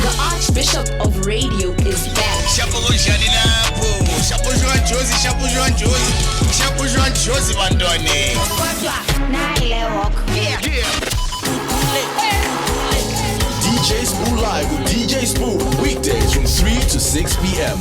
The Archbishop of Radio is back. DJ Sbu Live with DJ Sbu, weekdays from 3 to 6 p.m.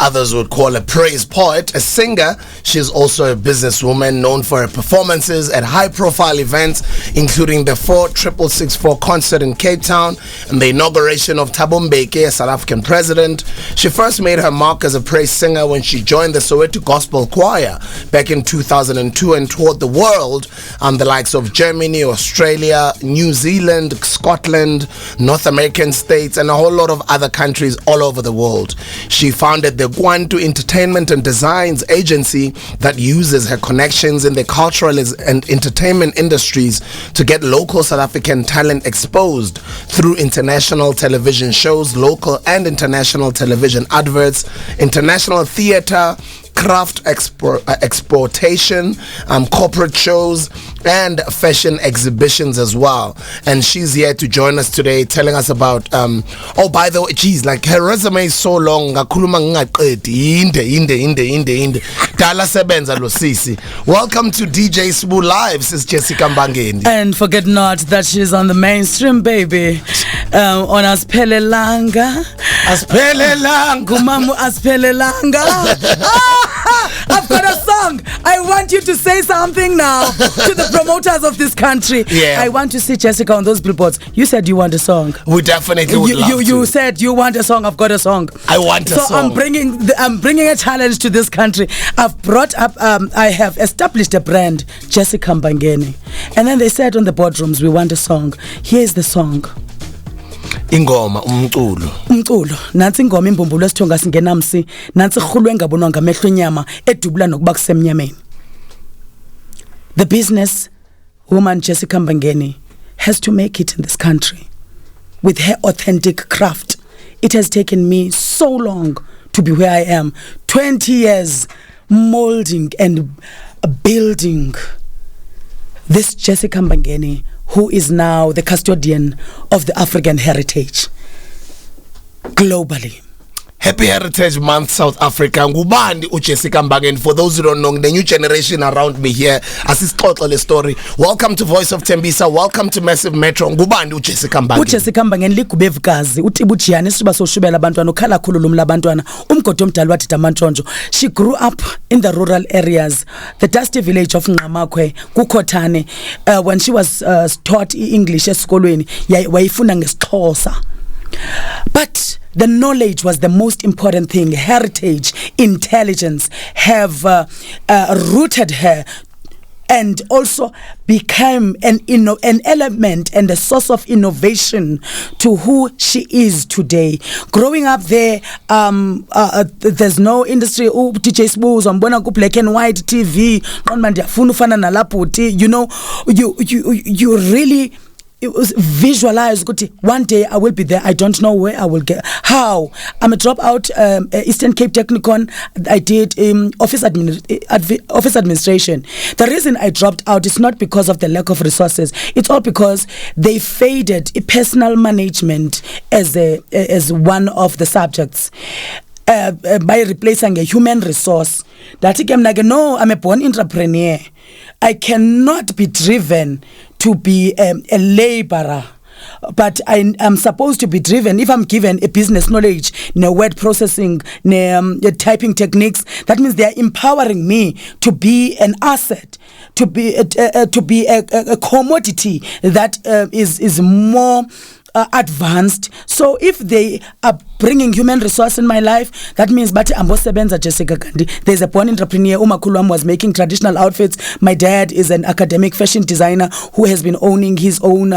Others would call a praise poet, a singer. She's also a businesswoman known for her performances at high-profile events, including the 46664 concert in Cape Town and the inauguration of Thabo Mbeki as South African president. She first made her mark as a praise singer when she joined the Soweto Gospel Choir back in 2002 and toured the world on the likes of Germany, Australia, New Zealand, Scotland, North American states, and a whole lot of other countries all over the world. She founded the Kwantu Entertainment and Designs agency that uses her connections in the cultural and entertainment industries to get local South African talent exposed through international television shows, local and international television adverts, international theater, craft exportation, corporate shows, and fashion exhibitions as well. And she's here to join us today, telling us about oh, by the way, geez, like her resume is so long. Welcome to DJ Sbu Live, Sis Jessica Mbangeni. And forget not that she's on the mainstream, baby. On Aspelelanga. Gumamu Aspelelanga. I've got a song. I want you to say something now to the promoters of this country. Yeah. I want to see Jessica on those billboards. You said you want a song. We definitely would love to. You said you want a song. I've got a song. I want a song. So I'm bringing a challenge to this country. I've brought up. I have established a brand, Jessica Mbangeni, and then they said on the boardrooms, we want a song. Here's the song. Ingoma umculo nansi ingoma imbumbulo esithonga singenamsi nansi khulwe ngabonwa ngamehlo enyama edubula nokuba kusemnyameni. The business woman Jessica Mbangeni has to make it in this country with her authentic craft. It has taken me so long to be where I am. 20 years molding and building this Jessica Mbangeni, who is now the custodian of the African heritage globally. Happy Heritage Month, South Africa. Ngubandi uJessica Mbangeni. For those who don't know, the new generation around me here, asisixoxa le story. Welcome to Voice of Tembisa. Welcome to Massiv Metro. Ngubandi uJessica Mbangeni. uJessica Mbangeni ligubevukazi utibujiyana isiba soshubela abantwana ukhala khululu labantwana umgodi omdala wathi Damantshontsho. She grew up in the rural areas, the dusty village of Nqamakwe kuKhothane. When she was taught English esikolweni wayifunda ngesixhosa. But the knowledge was the most important thing. Heritage, intelligence have rooted her and also became an element and a source of innovation to who she is today. Growing up there, there's no industry. DJ Sbu zombona ku black and white TV. You know, you really. It was visualized. One day I will be there. I don't know where I will get. How? I'm a dropout. Eastern Cape Technikon. I did office administration. The reason I dropped out is not because of the lack of resources. It's all because they faded personal management as one of the subjects. By replacing a human resource. That I'm like, no, I'm a born entrepreneur. I cannot be driven to be a laborer, but I'm supposed to be driven. If I'm given a business knowledge, word processing, typing techniques, that means they are empowering me to be an asset, to be a commodity that is more advanced. So if they are bringing human resource in my life, that means but ambosebenza Jessica Gandhi. There's a born entrepreneur. Umakhulu was making traditional outfits. My dad is an academic fashion designer who has been owning his own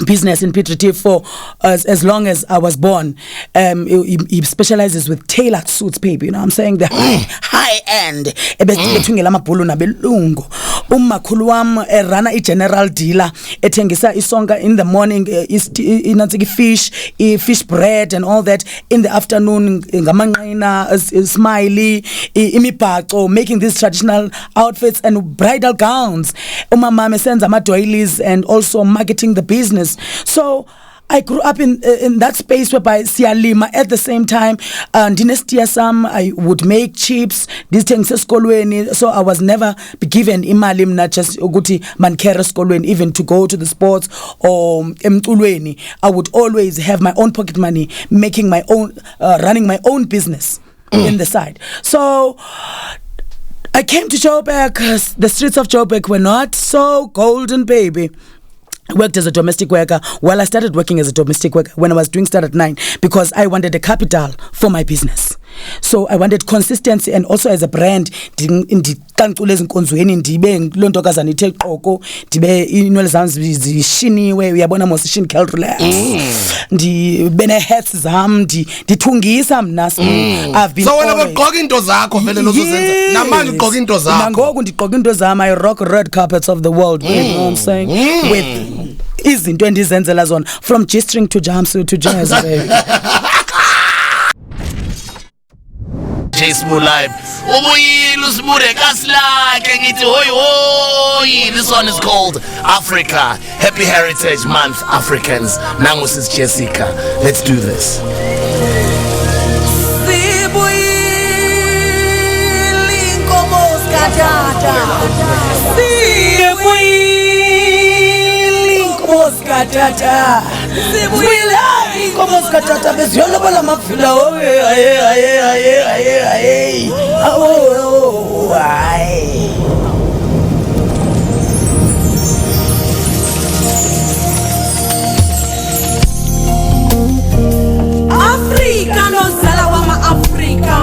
business in Piet for as long as I was born. He specializes with tailored suits, baby. You know what I'm saying? The high end. umakhulu wam rana i-general dealer ethengisa isonka in the morning inatsiki fish bread and all that. In the afternoon ngamanqina smiley imibhaco, making these traditional outfits and bridal gowns. Umama senza ama-doilies and also marketing the business. So I grew up in that space whereby siyalima at the same time. Dynasty sam, I would make chips. These things esikolweni. So I was never given imali mna just ukuthi mankere esikolweni, even to go to the sports or emculweni. I would always have my own pocket money, making my own, running my own business in the side. So I came to Joburg. The streets of Joburg were not so golden, baby. I worked as a domestic worker. Well, I started working as a domestic worker when I was doing Start at 9 because I wanted a capital for my business. So I wanted consistency, and also as a brand ndiqanqule ezinkonzweni ndibe lo ntokazi ithe qoko ndibe inwele zami zishiniwe, uyabona mos shin calculax ndibe ne hats zami ndithungisa mna. I've been so wena ugqoka into zakho vele lozozenza namanje ugqoka into zakho. Nangoku ndiqoka into zami. I rock red carpets of the world, you know what I'm saying, with izinto endizenzela zona from G-string to jumpsuit to jazz, baby. DJ Sbu Live. This one is called Africa. Happy Heritage Month, Africans. Nangus is Jessica. Let's do this. Africa nozala wama Africa.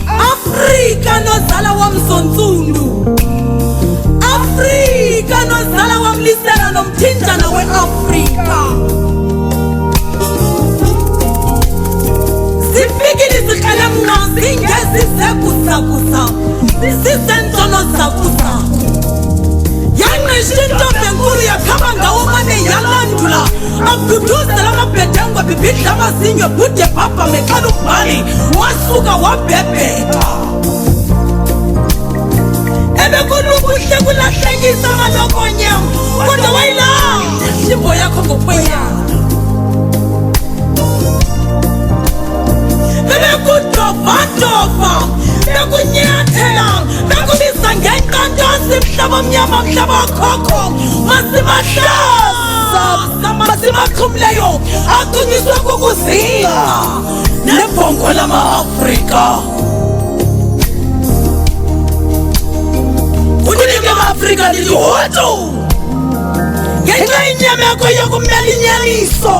Africa nozala wamsonsundu. Africa nozala wamlisela nomthintana we-Africa. Sifikile zikhalamna singezisekusakusa. Sisenzono sakusa. Yangishinto benkulu yakhaba ngawo mane yalandula. Akuduzela amabhedengwa bibhidla amazinyo bude papa mekhala ubhali wasuka wabhebheka. Ebekulukuhle kulahlekisa amalokonya kodwa wayila shimbo yakho ngokwenyana. Bekudofa bekunyathela bekubisa ngenqantosi mhlaba mnyama mhlaba khokho masibahlaza masibaqhumleyo aqhunyiswe kukuzinga nebhongo lama-Afrika. Unike ama-Afrika lilihoto ngenxa inyama yakho yokumela inyaniso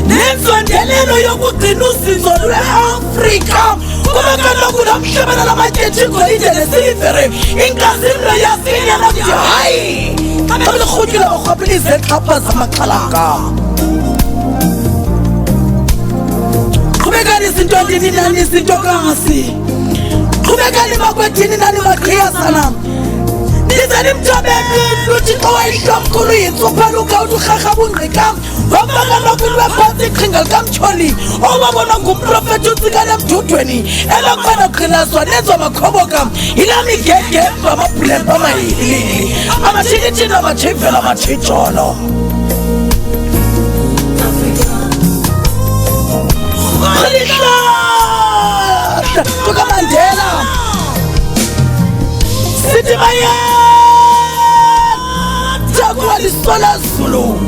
nenzondelelo yokugcina uzinzo lwe-Afrika. Kuba kaloku namhlaba nalamatyethi igolide nesilivere inkazimlo yasinyana kuthi hayi xa belirhutyula barhwaphilize exhaphaza amaxhalanga. Qhubekani izinto ndini nani izinto kasi. Qhubekani bakwethini nani maqhiyazana. Nizani mthobeni luthixo wayihlomkhulu yintsuphaluka uthi urharha bungqikam ngoba kaloku lwephantsi iqhinga likamtyholi owabonwa ngumprofethi utsikane emdudweni elaqhana qhinazwa nenziwa makhoboka yilaa migegemva amabhulemba amayilili amatshitshini amatshivela amatshijolo. Rhalihla tukamandela sithi baye takwalisola zulu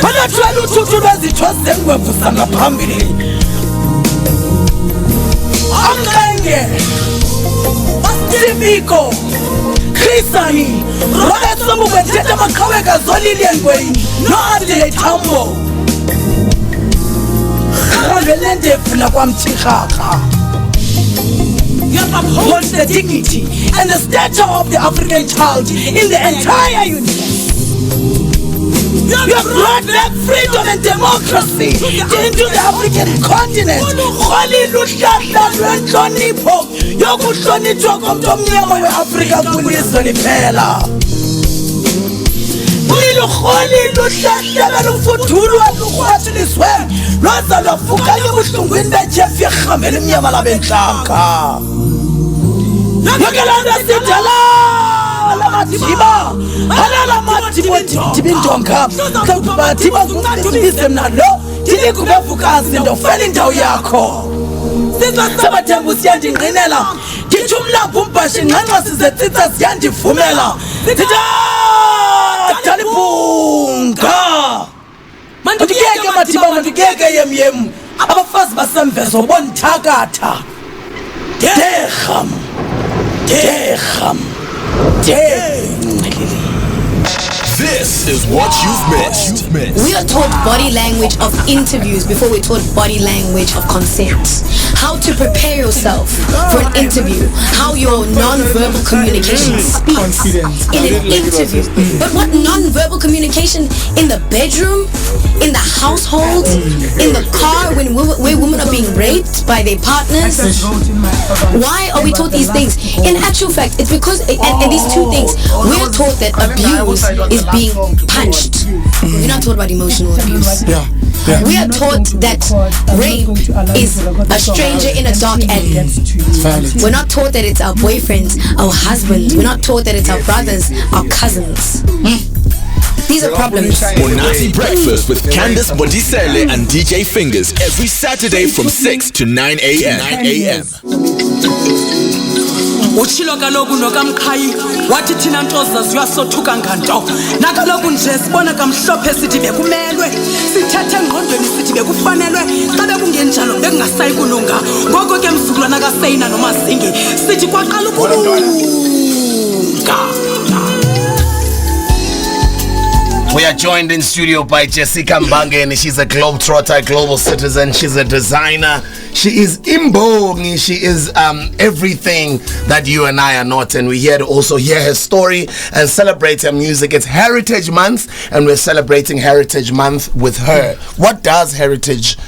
banathwala uthuthu lwezithwa zengwevu zangaphambili. Amkenge Sibiko Chrisani Robert Sombukethetha Maqhaweka Zolile Ngweni no-Adelaide Tambo Rhalelende Fula kwamthirhaka. You uphold the dignity and the stature of the African child in the entire universe. You have brought back freedom and democracy into the African continent. Kholi luhlahla lwenhlonipho yokuhlonitshwa komuntu omnyama weAfrika kulizwe liphela. Kholi luhlahla lufudulwa lukhwathiliswe lwaza lwafukanya ebuhlungwini bejeff yerhamela emnyama labenhlanga. Yakalanda sidala Madiba, Halala Madiba, Tibindonga, Madiba, Tibism Nalo, Tilikuba Fukas in the Felinda Yako. Sabatambu Siandi Renella, Titumla Pumpash and Hanas is a Tita Siandi Fumela. Tita Talipunga Mandiga Matiba, Mandiga Yem, our first Basam vessel, one Tagata. Deham. This is what you've missed. We are taught body language of interviews before we're taught body language of consent. How to prepare yourself for an interview. How your non-verbal communication speaks in an interview. But what non-verbal communication in the bedroom, in the household, in the car when women are being raped by their partners? Why are we taught these things? In actual fact, it's because, and these two things, we're taught that abuse is being punched. We're not taught about emotional abuse. We are taught that rape is a stranger in a dark alley. We're not taught that it's our boyfriends, our husbands. We're not taught that it's our brothers, our cousins. These are problems. Monati Breakfast with Candice Bodisele and DJ Fingers every Saturday from 6 to 9 a.m. Uchilo kaloku nokamqhayi wathi thina ntoza ziyasothuka nganto nakaloku nje sibona kamhlophe sithi bekumelwe sithathe engqondweni sithi bekufanelwe xa bekungenjalo bekungasayi kulunga ngoko ke mzukulwana kaSeyina noMazingi sithi kwaqala ukulunga. We are joined in studio by Jessica Mbangeni. She's a globetrotter, global citizen. She's a designer. She is Mbangeni. She is everything that you and I are not. And we're here to also hear her story and celebrate her music. It's Heritage Month, and we're celebrating Heritage Month with her. What does heritage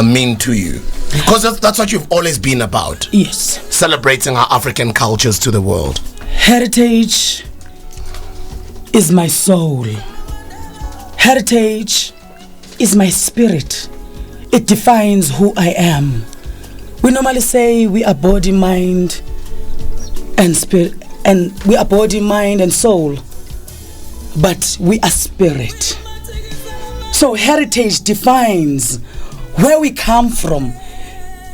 mean to you? Because that's what you've always been about. Yes. Celebrating our African cultures to the world. Heritage is my soul. Heritage is my spirit. It defines who I am. We normally say we are body, mind, and spirit, and we are body, mind, and soul, but we are spirit. So heritage defines where we come from.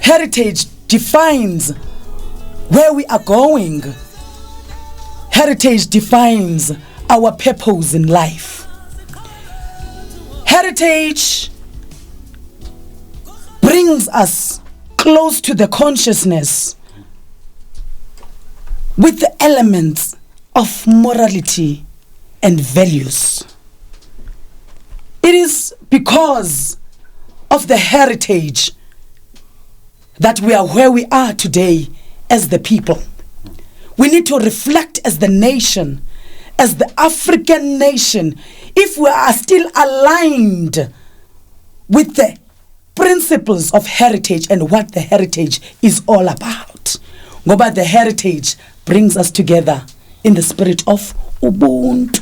Heritage defines where we are going. Heritage defines our purpose in life. Heritage brings us close to the consciousness with the elements of morality and values. It is because of the heritage that we are where we are today as the people. We need to reflect as the nation, as the African nation, if we are still aligned with the principles of heritage and what the heritage is all about. But the heritage brings us together in the spirit of Ubuntu.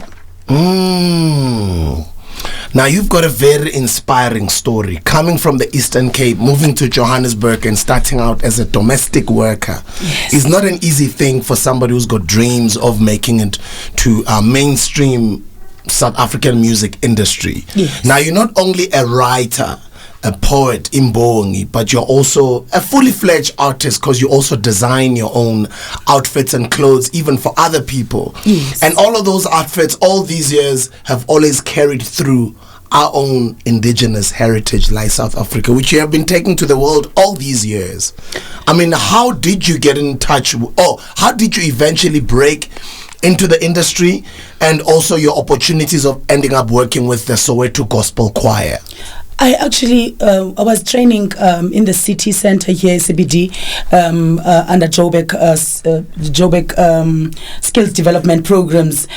Now you've got a very inspiring story coming from the Eastern Cape, moving to Johannesburg and starting out as a domestic worker. Yes. It's not an easy thing for somebody who's got dreams of making it to mainstream South African music industry. Yes. Now you're not only a writer, a poet, Mbongi, but you're also a fully fledged artist because you also design your own outfits and clothes even for other people. Yes. And all of those outfits all these years have always carried through our own indigenous heritage like South Africa, which you have been taking to the world all these years. I mean, how did you get in touch, how did you eventually break into the industry, and also your opportunities of ending up working with the Soweto Gospel Choir? I actually I was training in the city center here, CBD, under Joburg skills development programs.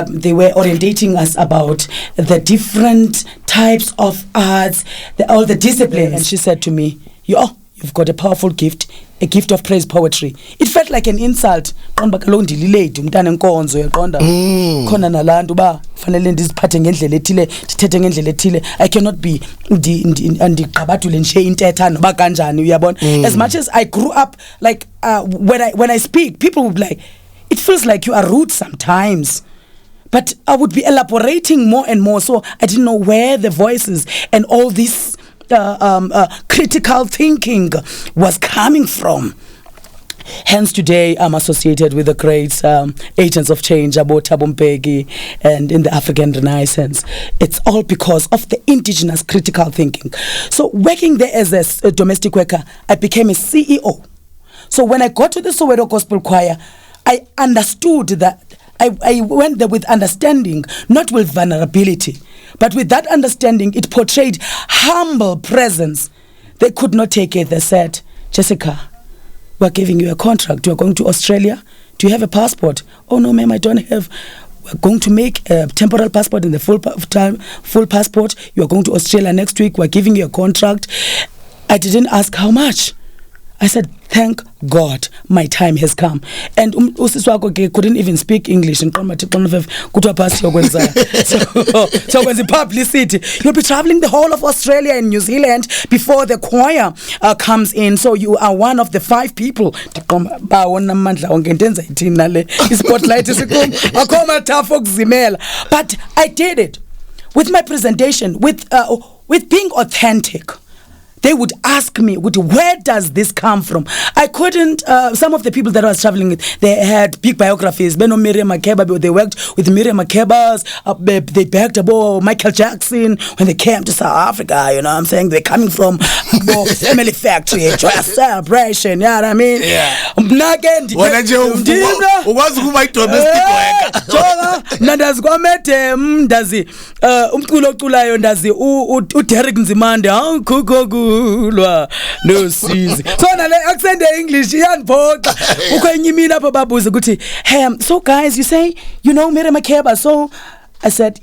They were orientating us about the different types of arts, all the disciplines. And she said to me, you've got a powerful gift, a gift of praise poetry. It felt like an insult. I cannot be as much as I grew up, like when I speak, people would be like, it feels like you are rude sometimes. But I would be elaborating more and more, so I didn't know where the voices and all this critical thinking was coming from. Hence today I'm associated with the great agents of change, Abo Thabo Mbeki, and in the African Renaissance. It's all because of the indigenous critical thinking. So working there as a domestic worker, I became a CEO. So when I got to the Soweto Gospel Choir, I understood that I went there with understanding, not with vulnerability. But with that understanding, it portrayed humble presence. They could not take it. They said, Jessica, we're giving you a contract. You're going to Australia. Do you have a passport? Oh, no, ma'am, I don't have. We're going to make a temporal passport and the full passport. You're going to Australia next week. We're giving you a contract. I didn't ask how much. I said, thank God, my time has come. And usiswako couldn't even speak English. And so publicity. You'll be traveling the whole of Australia and New Zealand before the choir comes in. So you are one of the 5 people. But I did it with my presentation, with being authentic. They would ask me, where does this come from? I couldn't, some of the people that I was traveling with, they had big biographies. They worked with Miriam Makeba, they backed about Michael Jackson when they came to South Africa, you know what I'm saying? They're coming from family factory, joy celebration, you know what I mean? Yeah. No season. So nale accent English yanphoxa ukwenyimina apha babuza ukuthi hey so guys you say you know Miriam Makeba. So I said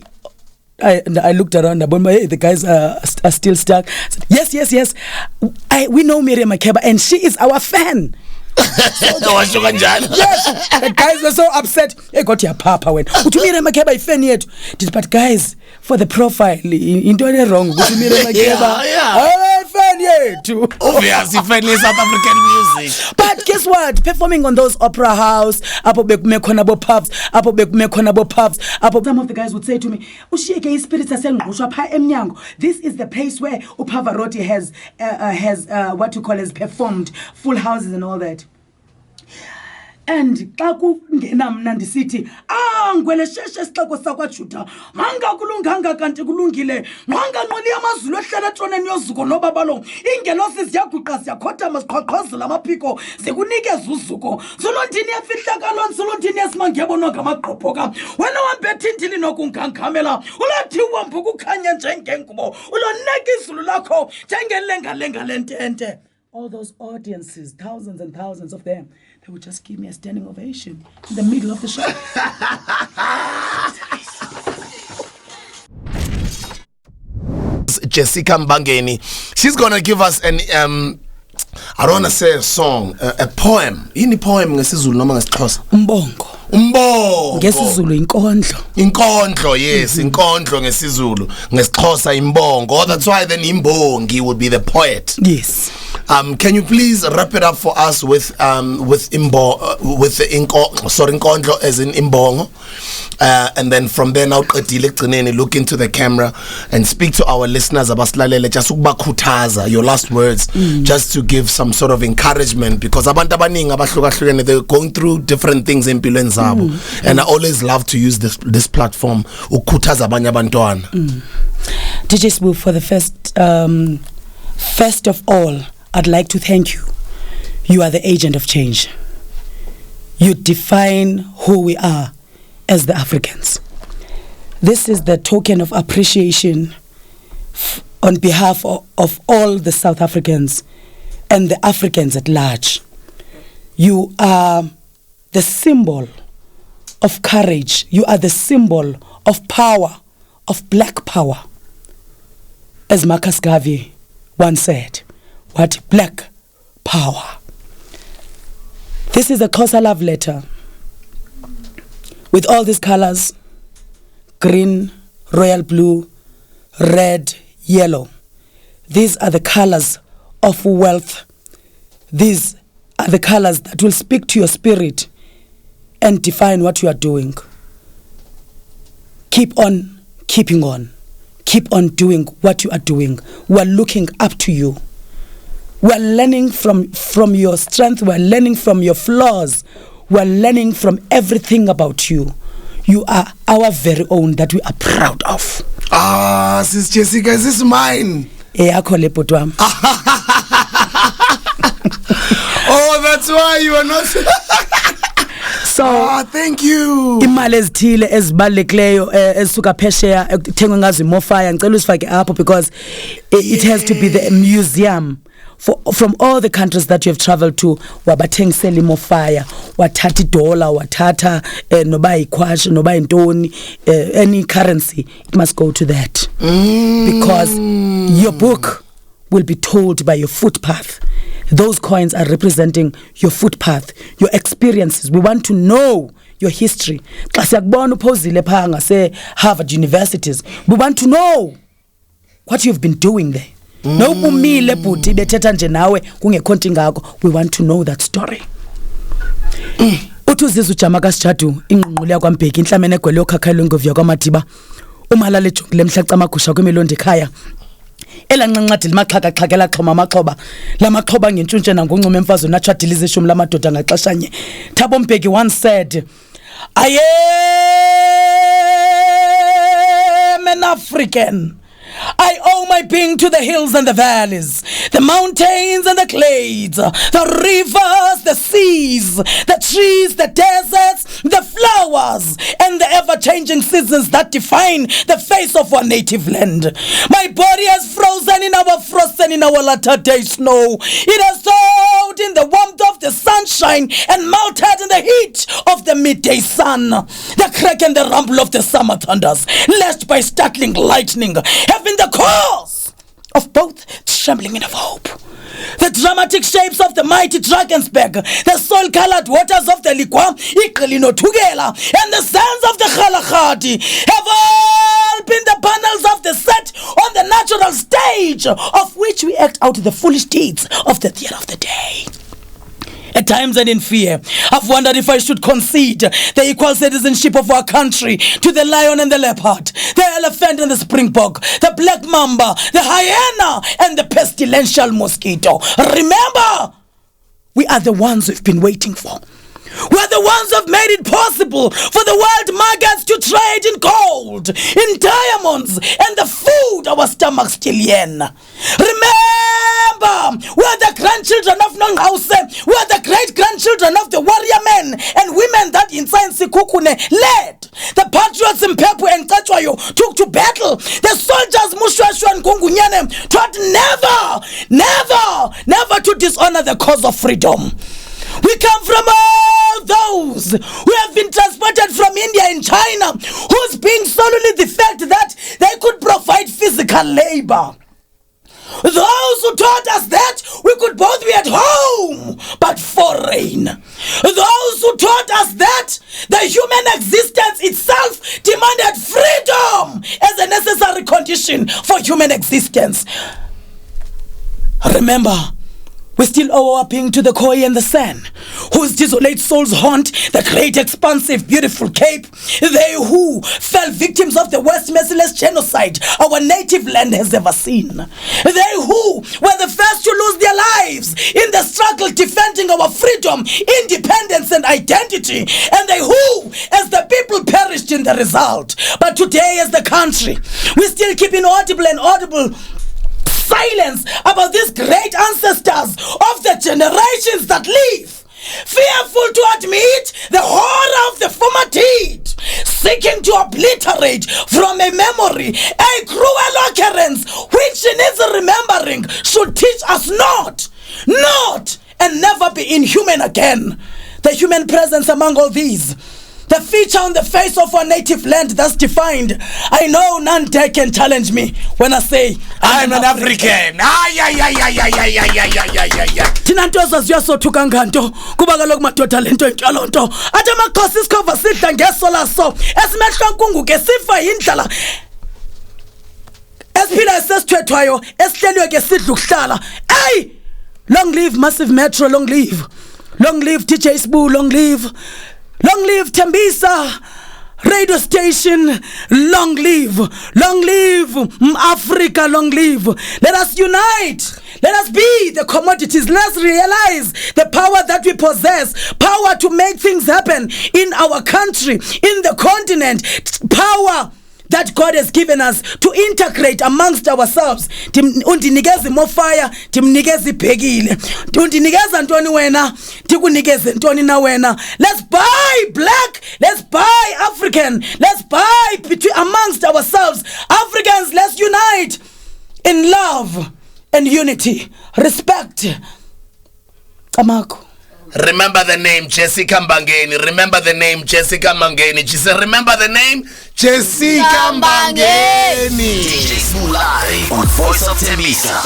I looked around, hey, the guys are still stuck. I said, yes we know Miriam Makeba and she is our fan. Yes, the guys were so upset. Hey, got your papa when Miriam Makeba is fan yet. But guys, for the profile, into wrong. Miriam Makeba, fan yet. Obviously, fan is South African music. But guess what? Performing on those opera house, some of the guys would say to me, this is the place where Pavarotti has what you call as performed full houses and all that. And ngena mna ndisithi ngwele sheshe sixeko sakwajuda mangakulunganga kanti kulungile nqanganqoli amazulu ehlala etroneni yozuko nobabalo ingelosi ziyaguqa ziyakhotha masiqhaqhazela amaphiko zikunikeza uzuko zolontini yafihlakalo zolontini yasimangebo ngamaqopho ka wena wambetha indili nokungangamela ulathi uhambe ukukhanya njengengubo uloneka izulu lakho njengelengalenga lentente. All those audiences, thousands and thousands of them, they would just give me a standing ovation in the middle of the show. Jessica Mbangeni, she's gonna give us an I don't wanna say a song, a poem. Ini poem ngesizulu noma ngesixhosa? Umbongo. Ngesizulu inkondlo, yes, inkondlo ngesizulu, ngesixhosa imbongo. That's why then imbongi would be the poet. Yes. Can you please wrap it up for us with inkondlo as in imbongo, and then from there now look into the camera and speak to our listeners abasilalele just ukubakhuthaza, your last words, just to give some sort of encouragement, because abantu abaningi abahlukahlukene, they're going through different things empilweni zabo, and I always love to use this platform ukukhuthaza abanye abantwana. DJ Sbu, for the first of all, I'd like to thank you. You are the agent of change. You define who we are as the Africans. This is the token of appreciation on behalf of all the South Africans and the Africans at large. You are the symbol of courage. You are the symbol of power, of black power. As Marcus Garvey once said, what black power. This is a Xhosa love letter with all these colors: green, royal blue, red, yellow. These are the colors of wealth. These are the colors that will speak to your spirit and define what you are doing. Keep on keeping on. Keep on doing what you are doing. We are looking up to you. We are learning from your strength. We are learning from your flaws. We are learning from everything about you. You are our very own that we are proud of. Sis Jessica, is this mine? Oh, that's why you are not. So thank you. Imali ezithile ezibalulekileyo esuka phesheya ekuthengwe ngazo imofaya ngicela usifake apho because it has to be the museum from all the countries that you have traveled to. Wabathengisela imofaya, wathatha idola, wathatha noba ikhwashi noba intoni, any currency, it must go to that because your book will be told by your footpath. Those coins are representing your footpath, your experiences. We want to know your history. Say Harvard universities. We want to know what you've been doing there. We want to know that story. Utuzizu chamaka schatu inqunqulia kwaMbheki inhlamene egwele yokhakhayo ngovya kwaMadiba umalale jongile mhlaca amagusha kwemelondi khaya elanqanqadi limaxhaka-xhakela xhoma amaxhoba lamaxhoba ngentshuntshe nangoncumo emfazweni atshadile izishumi lamadoda ngaxeshanye. Thabo Mbeki once said, I am an African. I owe my being to the hills and the valleys, the mountains and the glades, the rivers, the seas, the trees, the deserts, the flowers, and the ever-changing seasons that define the face of our native land. My body has frozen in our frost and in our latter-day snow. It has thawed in the warmth of the sunshine and melted in the heat of the midday sun. The crack and the rumble of the summer thunders, lashed by startling lightning, have been the cause of both trembling and of hope. The dramatic shapes of the mighty Drakensberg, the soil-colored waters of the Likwa, Iqilino Tugela, and the sands of the Khalahati have all been the panels of the set on the natural stage of which we act out the foolish deeds of the theater of the day. At times and in fear, I've wondered if I should concede the equal citizenship of our country to the lion and the leopard, the elephant and the springbok, the black mamba, the hyena and the pestilential mosquito. Remember, we are the ones we've been waiting for. We're the ones who have made it possible for the world markets to trade in gold, in diamonds, and the food our stomachs still yen. Remember, we're the grandchildren of Nonghouse. We're the great-grandchildren of the warrior men and women that in Science Kukune led. The patriots in Pepu and Kachwayo took to battle. The soldiers Mushwashwa and Kungunyane taught never to dishonor the cause of freedom. We come from all those who have been transported from India and China, whose being solely the fact that they could provide physical labor. Those who taught us that we could both be at home but foreign. Those who taught us that the human existence itself demanded freedom as a necessary condition for human existence. Remember, we still owe our being to the Khoi and the San, whose desolate souls haunt the great, expansive, beautiful Cape. They who fell victims of the worst merciless genocide our native land has ever seen. They who were the first to lose their lives in the struggle defending our freedom, independence, and identity. And they who, as the people, perished in the result. But today, as the country, we still keep inaudible and audible silence about these great ancestors of the generations that live, fearful to admit the horror of the former deed. seeking to obliterate from a memory a cruel occurrence which in its remembering should teach us not, and never be inhuman again. The human presence among all these, the feature on the face of our native land that's defined. I know none dare can challenge me when I say I'm an African. Thina nto zaziyasothuka nganto kuba kaloku madoda lento entyalo nto athi amakhosi isikhova sidla ngesola so esimehla nkungu ke sifa yindlala esiphila sesithwethwayo esihleliwe ke sidla ukuhlala. Hey, long live Massive Metro, long live DJ Sbu, long live Tembisa radio station, long live Africa, long live. Let us unite, let us be the commodities, let us realize the power that we possess, power to make things happen in our country, in the continent, power that God has given us to integrate amongst ourselves. Undinikeze more fire, timnikeze ibhekile. Undinikeza ntoni wena, tikunikeze ntoni na wena. Let's buy black, let's buy African, let's buy between amongst ourselves. Africans, let's unite in love and unity, respect. Amako. Remember the name Jessica Mbangeni. Remember the name Jessica Mbangeni. She said, remember the name Jessica Mbangeni. DJ Sbu Live on Voice of Tembisa.